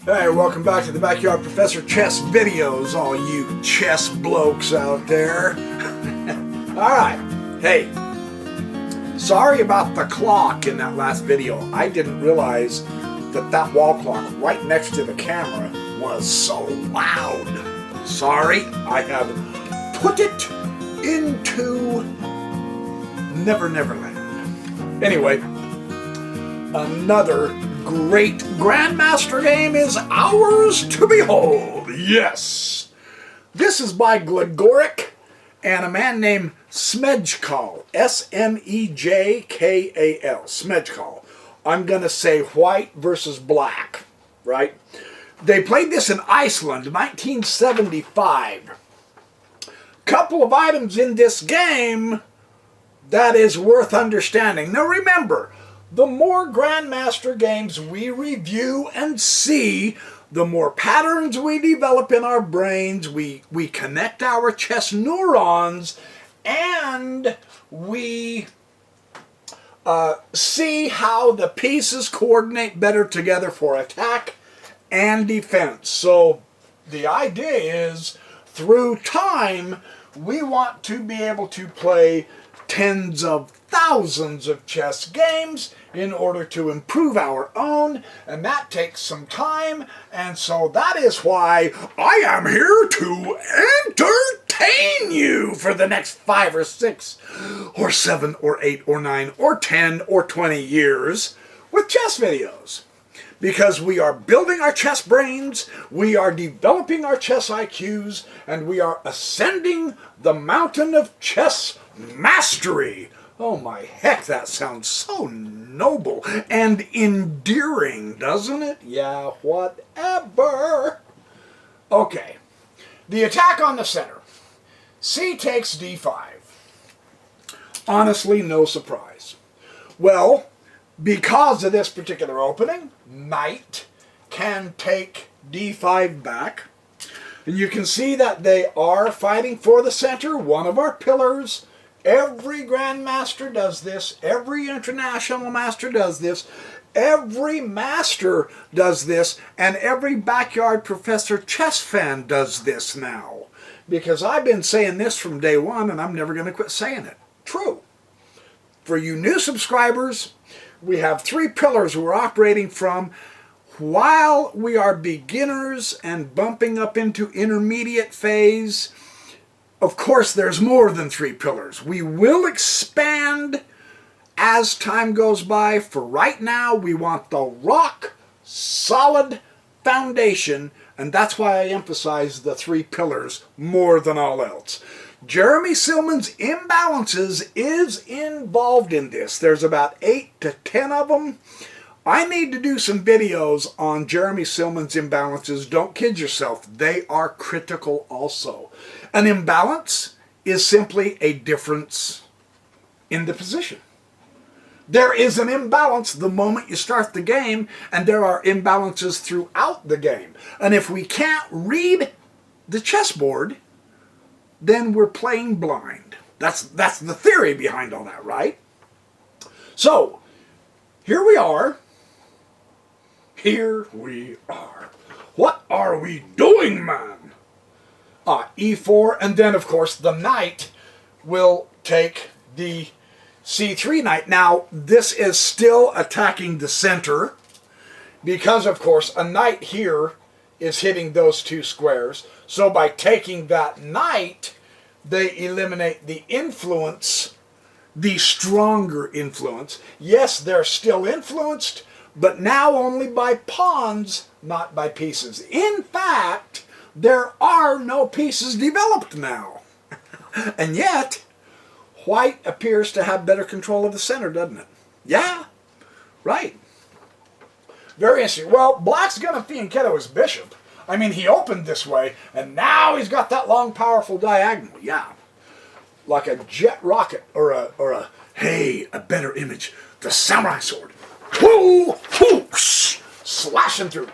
Hey, welcome back to the Backyard Professor Chess videos, all you chess blokes out there. Alright, hey, sorry about the clock in that last video. I didn't realize that wall clock right next to the camera was so loud. Sorry, I have put it into Never Neverland. Anyway, another great Grandmaster game is ours to behold. Yes! This is by Gligoric and a man named Smejkal. S-M-E-J-K-A-L. Smejkal. I'm going to say white versus black, right? They played this in Iceland, 1975. Couple of items in this game that is worth understanding. Now remember, the more Grandmaster games we review and see, the more patterns we develop in our brains, we connect our chess neurons, and we see how the pieces coordinate better together for attack and defense. So the idea is, through time, we want to be able to play tens of thousands of chess games in order to improve our own, and that takes some time, and so that is why I am here to entertain you for the next 5 or 6 or 7 or 8 or 9 or 10 or 20 years with chess videos. Because we are building our chess brains, we are developing our chess IQs, and we are ascending the mountain of chess mastery. Oh my heck, that sounds so noble and endearing, doesn't it? Yeah, whatever. Okay, the attack on the center. C takes d5. Honestly, no surprise. Well, because of this particular opening, knight can take d5 back. And you can see that they are fighting for the center, one of our pillars. Every Grandmaster does this. Every International Master does this. Every Master does this. And every Backyard Professor chess fan does this now. Because I've been saying this from day one, and I'm never going to quit saying it. True. For you new subscribers, we have 3 pillars we're operating from while we are beginners and bumping up into intermediate phase. Of course, there's more than 3 pillars. We will expand as time goes by. For right now, we want the rock solid foundation, and that's why I emphasize the 3 pillars more than all else. Jeremy Silman's imbalances is involved in this. There's about 8 to 10 of them. I need to do some videos on Jeremy Silman's imbalances. Don't kid yourself. They are critical also. An imbalance is simply a difference in the position. There is an imbalance the moment you start the game, and there are imbalances throughout the game. And if we can't read the chessboard, then we're playing blind. That's the theory behind all that, right? So, here we are. Here we are. What are we doing, man? E4, and then, of course, the knight will take the C3 knight. Now, this is still attacking the center because, of course, a knight here is hitting those 2 squares. So by taking that knight, they eliminate the influence, the stronger influence. Yes, they're still influenced, but now only by pawns, not by pieces. In fact, there are no pieces developed now. And yet, white appears to have better control of the center, doesn't it? Yeah, right. Very interesting. Well, black's going to fianchetto his bishop. I mean, he opened this way, and now he's got that long, powerful diagonal. Yeah, like a jet rocket, or a better image, the samurai sword. Whoo, whoosh, slashing through.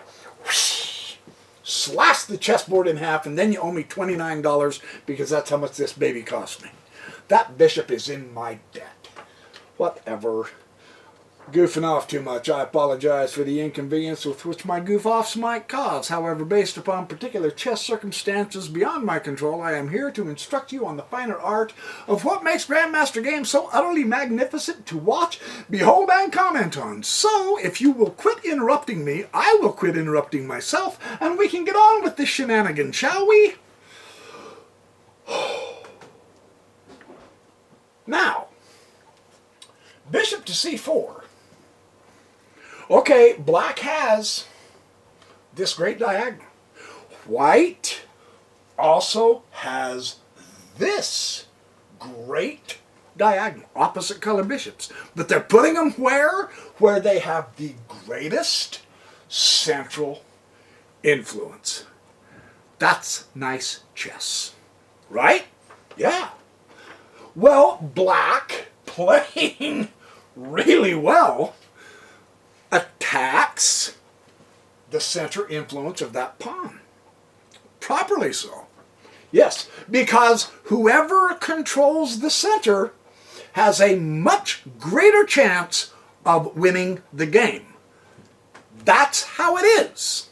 Whoosh, slash the chessboard in half, and then you owe me $29 because that's how much this baby cost me. That bishop is in my debt. Whatever. goofing off too much. I apologize for the inconvenience with which my goof-offs might cause. However, based upon particular chess circumstances beyond my control, I am here to instruct you on the finer art of what makes Grandmaster Game so utterly magnificent to watch, behold, and comment on. So, if you will quit interrupting me, I will quit interrupting myself, and we can get on with this shenanigan, shall we? Now, bishop to c4. Okay, black has this great diagonal. White also has this great diagonal, opposite color bishops. But they're putting them where? Where they have the greatest central influence. That's nice chess, right? Yeah. Well, black, playing really well, attacks the center influence of that pawn. Properly so. Yes, because whoever controls the center has a much greater chance of winning the game. That's how it is.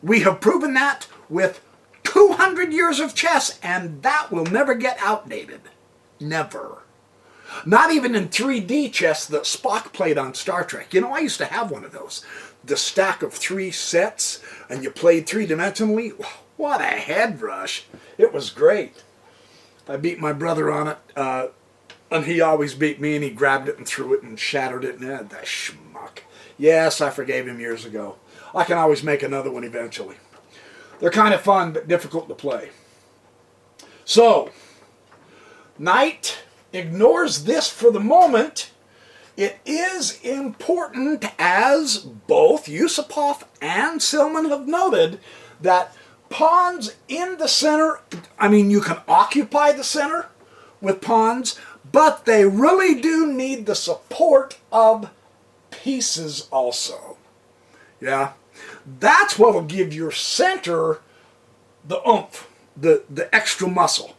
We have proven that with 200 years of chess, and that will never get outdated. Never. Not even in 3D chess that Spock played on Star Trek. You know, I used to have one of those. The stack of 3 sets, and you played 3-dimensionally. What a head rush. It was great. I beat my brother on it, and he always beat me, and he grabbed it and threw it and shattered it, and that schmuck. Yes, I forgave him years ago. I can always make another one eventually. They're kind of fun, but difficult to play. So, knight ignores this for the moment. It is important, as both Yusupov and Silman have noted, that pawns in the center, I mean, you can occupy the center with pawns, but they really do need the support of pieces also. Yeah? That's what will give your center the oomph, the extra muscle.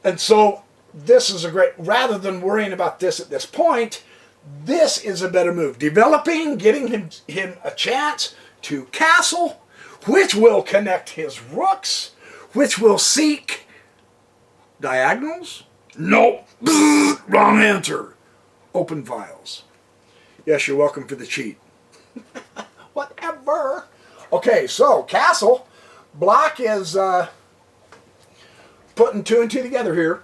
And so this is a great, rather than worrying about this at this point, this is a better move. Developing, getting him a chance to castle, which will connect his rooks, which will seek diagonals. Nope. Wrong answer. Open files. Yes, you're welcome for the cheat. Whatever. Okay, so castle. Black is putting 2 and 2 together here.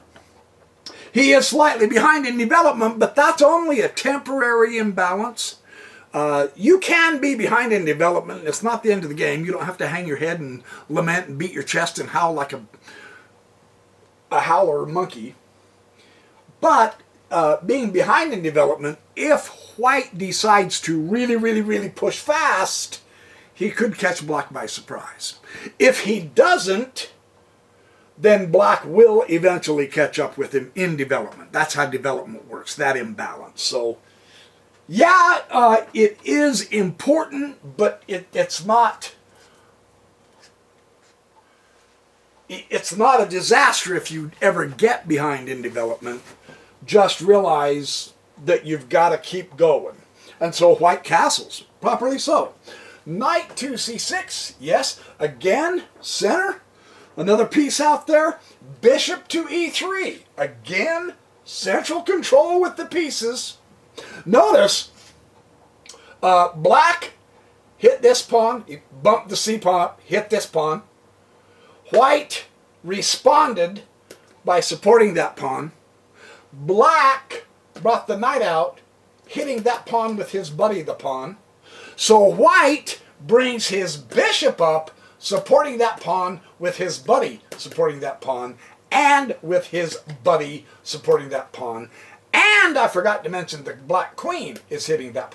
He is slightly behind in development, but that's only a temporary imbalance. You can be behind in development. It's not the end of the game. You don't have to hang your head and lament and beat your chest and howl like a howler monkey. But being behind in development, if white decides to really push fast, he could catch black by surprise. If he doesn't, then black will eventually catch up with him in development. That's how development works, that imbalance. So, yeah, it is important, but it's not a disaster if you ever get behind in development. Just realize that you've got to keep going. And so white castles, properly so. Knight to c6, yes, again, center. Another piece out there, bishop to e3. Again, central control with the pieces. Notice, black hit this pawn, he bumped the c pawn up, hit this pawn. White responded by supporting that pawn. Black brought the knight out, hitting that pawn with his buddy, the pawn. So white brings his bishop up, supporting that pawn with his buddy supporting that pawn, and with his buddy supporting that pawn. And I forgot to mention the black queen is hitting that.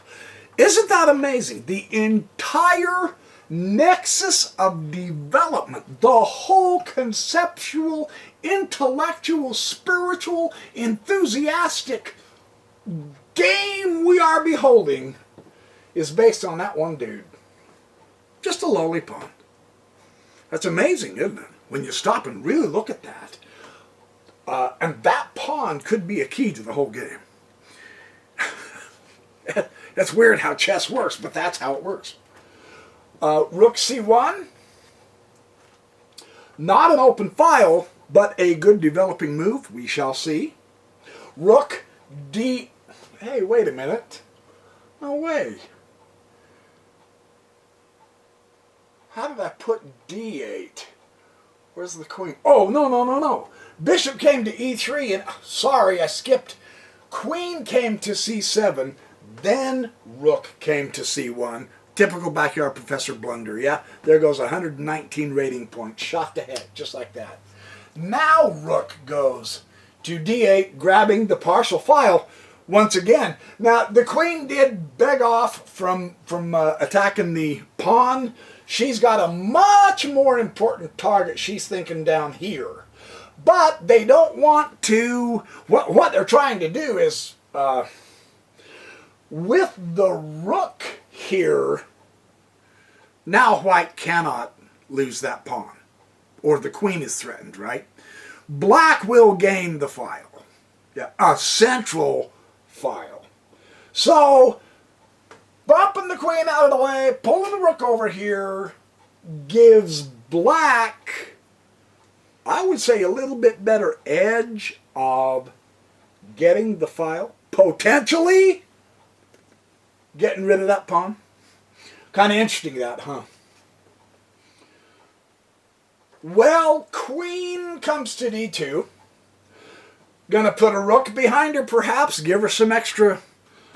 Isn't that amazing? The entire nexus of development, the whole conceptual, intellectual, spiritual, enthusiastic game we are beholding is based on that one dude. Just a lowly pawn. That's amazing, isn't it? When you stop and really look at that. And that pawn could be a key to the whole game. It's weird how chess works, but that's how it works. Rook c1. Not an open file, but a good developing move. We shall see. Rook d... Hey, wait a minute. No way. How did I put d8? Where's the queen? Oh, no. Bishop came to e3, and sorry, I skipped. Queen came to c7, then rook came to c1. Typical backyard professor blunder, yeah? There goes 119 rating points, shot to head, just like that. Now rook goes to d8, grabbing the partial file once again. Now, the queen did beg off from attacking the pawn. She's got a much more important target she's thinking down here. But they don't want to... What they're trying to do is... with the rook here, now white cannot lose that pawn. Or the queen is threatened, right? Black will gain the file. Yeah, a central file. So, bumping the queen out of the way, pulling the rook over here, gives black, I would say, a little bit better edge of getting the file. Potentially getting rid of that pawn. Kind of interesting that, huh? Well, queen comes to d2. Gonna put a rook behind her, perhaps. Give her some extra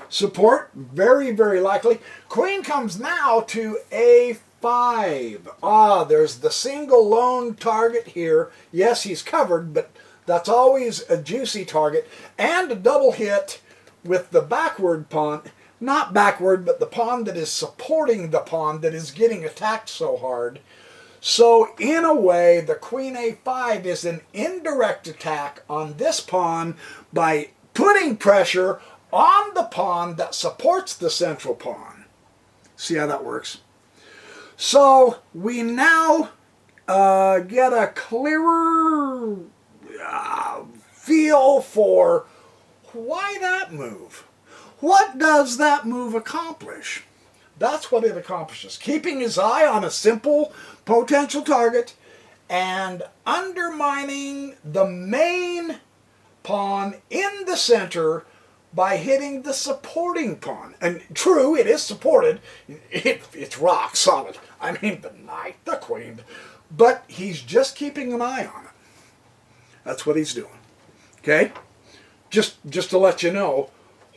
support. Very, very likely. Queen comes now to a5. Ah, there's the single lone target here. Yes, he's covered, but that's always a juicy target. And a double hit with the backward pawn. Not backward, but the pawn that is supporting the pawn that is getting attacked so hard. So, in a way, the queen a5 is an indirect attack on this pawn by putting pressure on the pawn that supports the central pawn. See how that works? So, we now get a clearer feel for why that move. What does that move accomplish? That's what it accomplishes. Keeping his eye on a simple potential target and undermining the main pawn in the center by hitting the supporting pawn. And true, it is supported. It's rock solid. I mean, the knight, the queen. But he's just keeping an eye on it. That's what he's doing. Okay? Just to let you know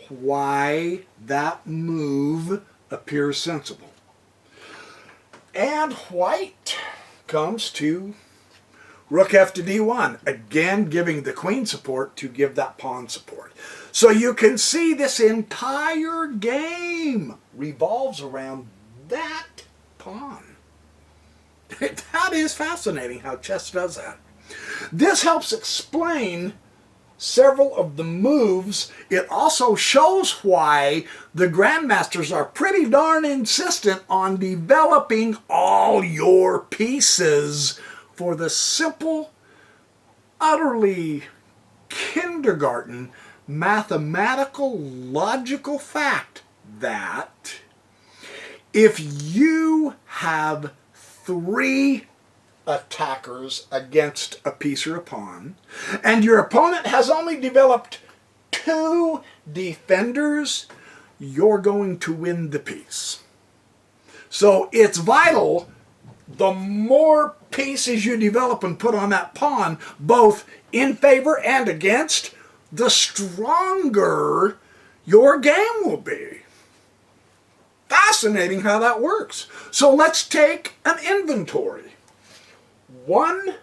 why that move appears sensible. And white comes to rook f to d1, again giving the queen support to give that pawn support. So you can see this entire game revolves around that pawn. That is fascinating how chess does that. This helps explain several of the moves. It also shows why the Grandmasters are pretty darn insistent on developing all your pieces for the simple, utterly kindergarten, mathematical, logical fact that if you have 3 attackers against a piece or a pawn, and your opponent has only developed 2 defenders, you're going to win the piece. So it's vital, the more pieces you develop and put on that pawn, both in favor and against, the stronger your game will be. Fascinating how that works. So let's take an inventory. 1,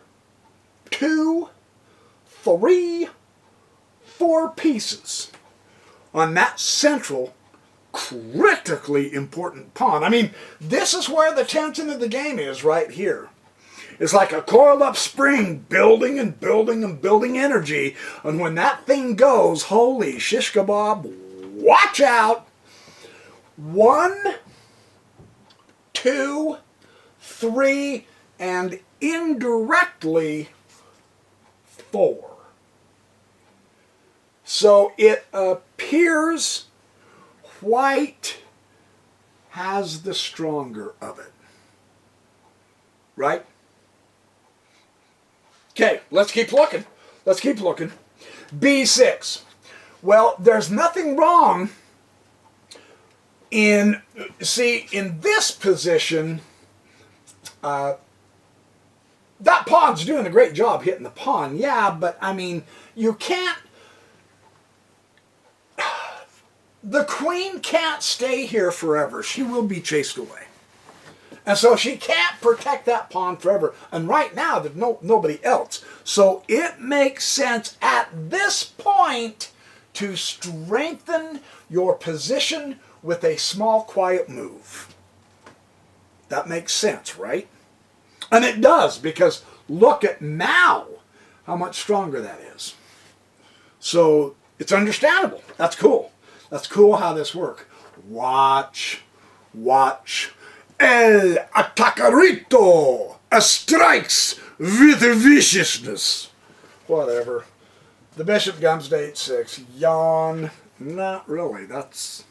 2, 3, 4 pieces on that central, critically important pawn. I mean, this is where the tension of the game is right here. It's like a coiled up spring building and building and building energy. And when that thing goes, holy shish kebab, watch out. 1, 2, 3, and indirectly 4. So it appears white has the stronger of it. Right? Okay, let's keep looking. Let's keep looking. B6. Well, there's nothing wrong in this position, that pawn's doing a great job hitting the pawn. Yeah, but I mean, you can't, the queen can't stay here forever. She will be chased away. And so she can't protect that pawn forever. And right now, there's nobody else. So it makes sense at this point to strengthen your position with a small, quiet move. That makes sense, right? And it does, because look at now how much stronger that is. So it's understandable. That's cool. That's cool how this works. Watch. El Atacarito strikes with viciousness. Whatever. The bishop comes to h6. Yawn. Not really. That's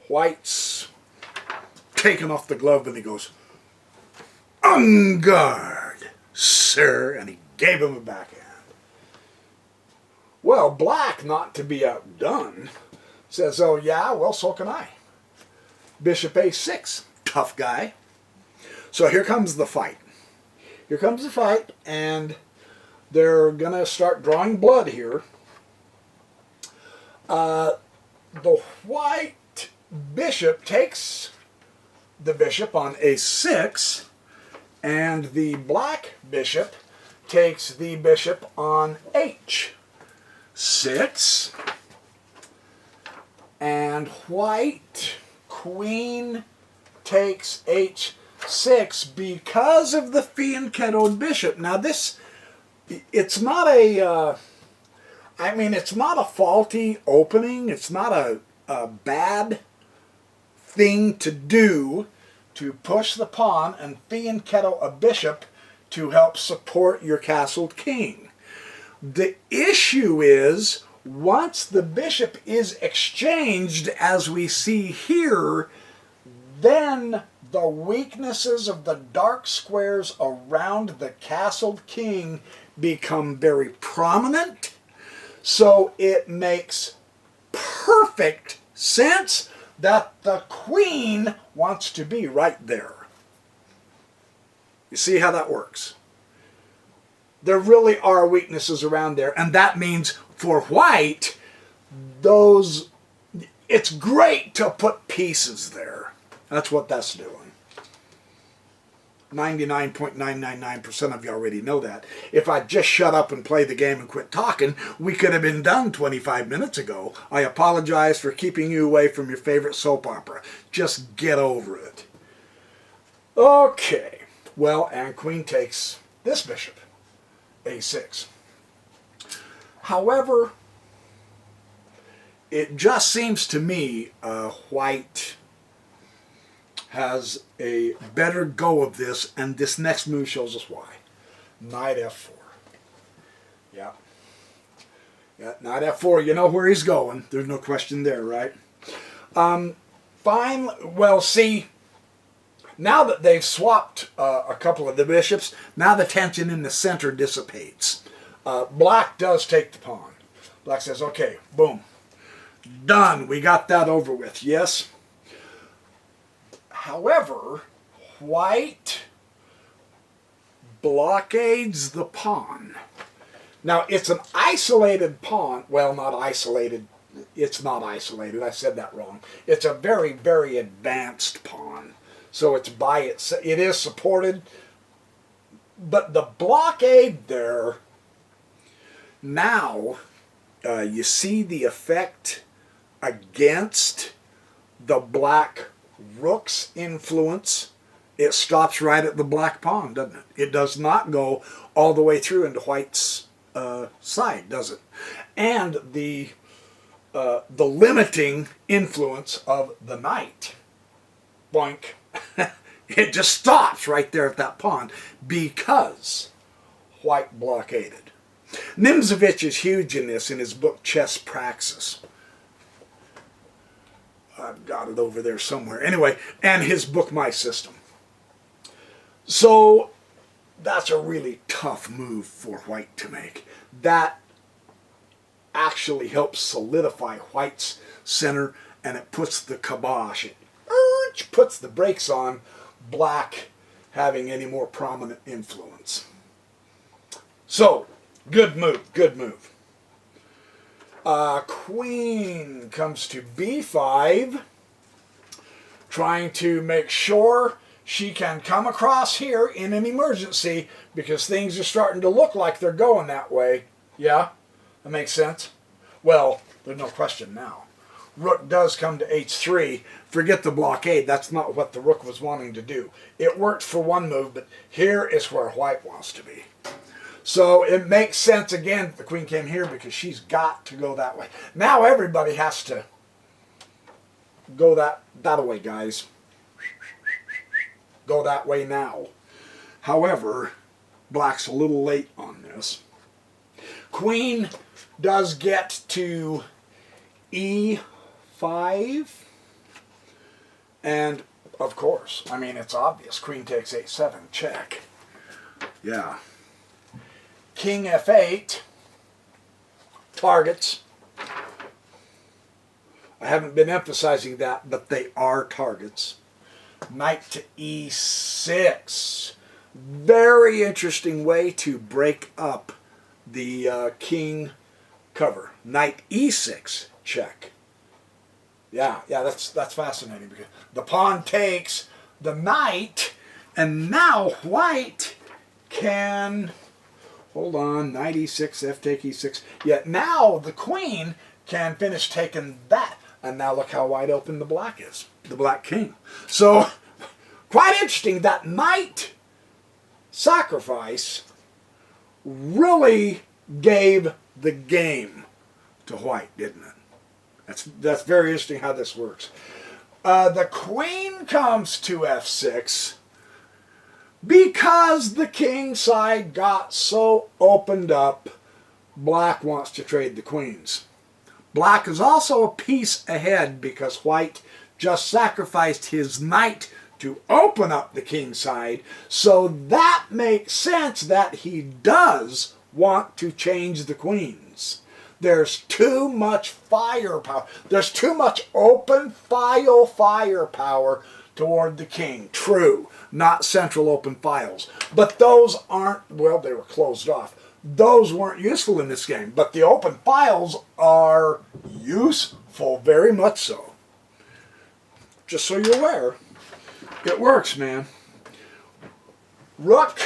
white's taking off the glove, and he goes, "On guard, sir," and he gave him a backhand. Well, black, not to be outdone, says, "Oh yeah, well, so can I." Bishop a6. Tough guy. So here comes the fight. Here comes the fight, and they're going to start drawing blood here. The white bishop takes the bishop on a6, and the black bishop takes the bishop on h6, and white queen takes h6 because of the fianchettoed bishop. Now this, it's not a, it's not a faulty opening. It's not a bad thing to do, to push the pawn and fianchetto a bishop to help support your castled king. The issue is, once the bishop is exchanged, as we see here, then the weaknesses of the dark squares around the castled king become very prominent. So it makes perfect sense that the queen wants to be right there. You see how that works? There really are weaknesses around there, and that means for white, it's great to put pieces there. That's what that's doing. 99.999% of you already know that. If I just shut up and play the game and quit talking, we could have been done 25 minutes ago. I apologize for keeping you away from your favorite soap opera. Just get over it. Okay. Well, and queen takes this bishop, a6. However, it just seems to me white has a better go of this, and this next move shows us why. Knight f4. Yeah. Yeah, knight f4. You know where he's going. There's no question there, right? Fine. Well, see, now that they've swapped a couple of the bishops, now the tension in the center dissipates. Black does take the pawn. Black says, okay, boom. Done. We got that over with. Yes? However, white blockades the pawn. Now, it's an isolated pawn. Well, not isolated. It's not isolated. I said that wrong. It's a very, very advanced pawn. So it's by itself. It is supported. But the blockade there, now you see the effect against the black rook's influence. It stops right at the black pawn, doesn't it? It does not go all the way through into white's side, does it? And the limiting influence of the knight, boink, it just stops right there at that pawn because white blockaded. Nimzovich is huge in this in his book Chess Praxis. I've got it over there somewhere. Anyway, and his Book My System. So that's a really tough move for white to make. That actually helps solidify white's center, and it puts the kibosh, it puts the brakes on black having any more prominent influence. So, good move, good move. Queen comes to b5, trying to make sure she can come across here in an emergency because things are starting to look like they're going that way. Yeah, that makes sense. Well, there's no question now. Rook does come to h3. Forget the blockade. That's not what the rook was wanting to do. It worked for one move, but here is where white wants to be. So it makes sense again that the queen came here because she's got to go that way. Now everybody has to go that way, guys. Go that way now. However, black's a little late on this. Queen does get to e5. And, of course, I mean, it's obvious. Queen takes a7, check. Yeah. King f8, targets. I haven't been emphasizing that, but they are targets. Knight to e6. Very interesting way to break up the king cover. Knight e6, check. Yeah, that's fascinating because the pawn takes the knight, and now white can, hold on, knight e6, f take e6. Yet now the queen can finish taking that, and now look how wide open the black is, the black king. So quite interesting. That knight sacrifice really gave the game to white, didn't it? That's very interesting how this works. The queen comes to f6 because the king side got so opened up. Black wants to trade the queens. Black is also a piece ahead because white just sacrificed his knight to open up the king side. So that makes sense that he does want to change the queens. There's too much firepower. There's too much open file firepower toward the king. True, not central open files. But those aren't, well, they were closed off. Those weren't useful in this game. But the open files are useful, very much so. Just so you're aware. It works, man. Rook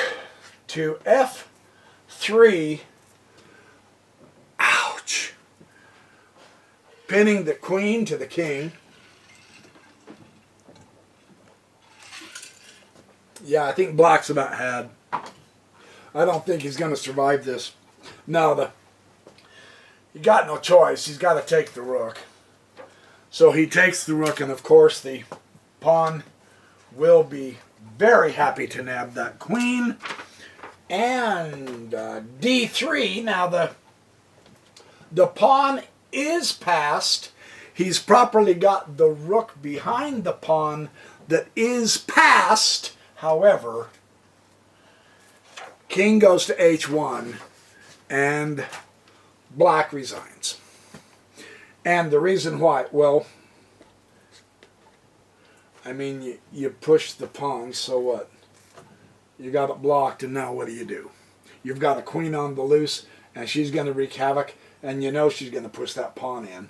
to f3. Ouch. Pinning the queen to the king. Yeah, I think black's about had. I don't think he's going to survive this. No, he got no choice. He's got to take the rook. So he takes the rook, and of course the pawn will be very happy to nab that queen. And d3. Now the pawn is passed. He's properly got the rook behind the pawn that is passed. However, king goes to h1 and black resigns. And the reason why, well, I mean, you push the pawn, so what? You got it blocked, and now what do? You've got a queen on the loose, and she's going to wreak havoc, and you know she's going to push that pawn in.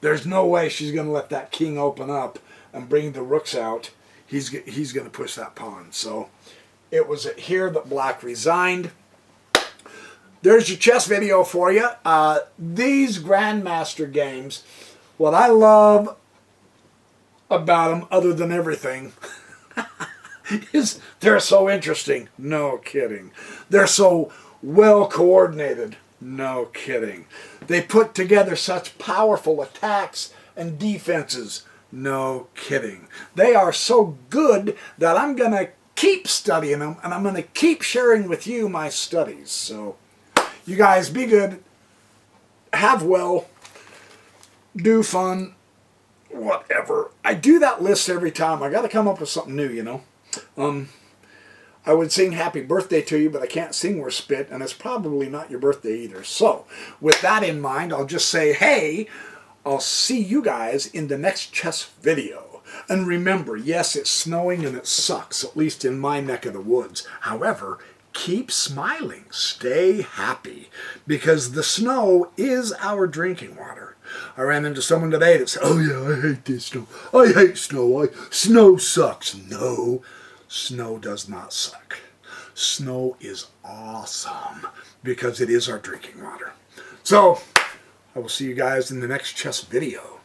There's no way she's going to let that king open up and bring the rooks out. He's going to push that pawn. So it was here that black resigned. There's your chess video for you. These Grandmaster games, what I love about them, other than everything, is they're so interesting. No kidding. They're so well coordinated. No kidding. They put together such powerful attacks and defenses. No kidding. They are so good that I'm going to keep studying them, and I'm going to keep sharing with you my studies. So you guys be good, have well, do fun, whatever. I do that list every time. I got to come up with something new, you know. I would sing happy birthday to you, but I can't sing where spit, and it's probably not your birthday either. So, with that in mind, I'll just say, hey, I'll see you guys in the next chess video. And remember, yes, it's snowing and it sucks, at least in my neck of the woods. However, keep smiling, stay happy, because the snow is our drinking water. I ran into someone today that said, oh yeah, I hate this snow. I hate snow. Snow sucks. No, snow does not suck. Snow is awesome because it is our drinking water. So, I will see you guys in the next chess video.